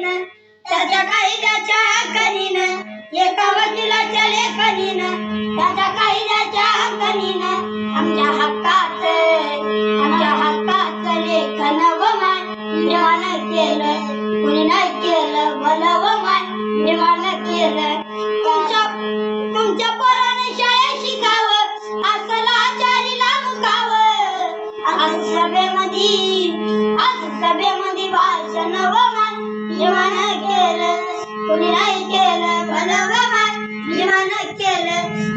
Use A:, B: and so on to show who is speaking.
A: त्याच्या कायद्याच्या कणीनं एका वकिलाच्या लेखणीनं त्याच्या कायद्याच्या कणीनं आमच्या हक्काचं लेखन व माय निर्माण केलं. कुणी नाही केलं भलं व माय निर्माण केलं. तुमच्या पोराने शाळेत शिकावं असलं आचारीला मुकावं. आज सभेमध्ये भाषण व माय निर्माण केलं. कुणी नाही केलं भलं व माय निर्माण केलं.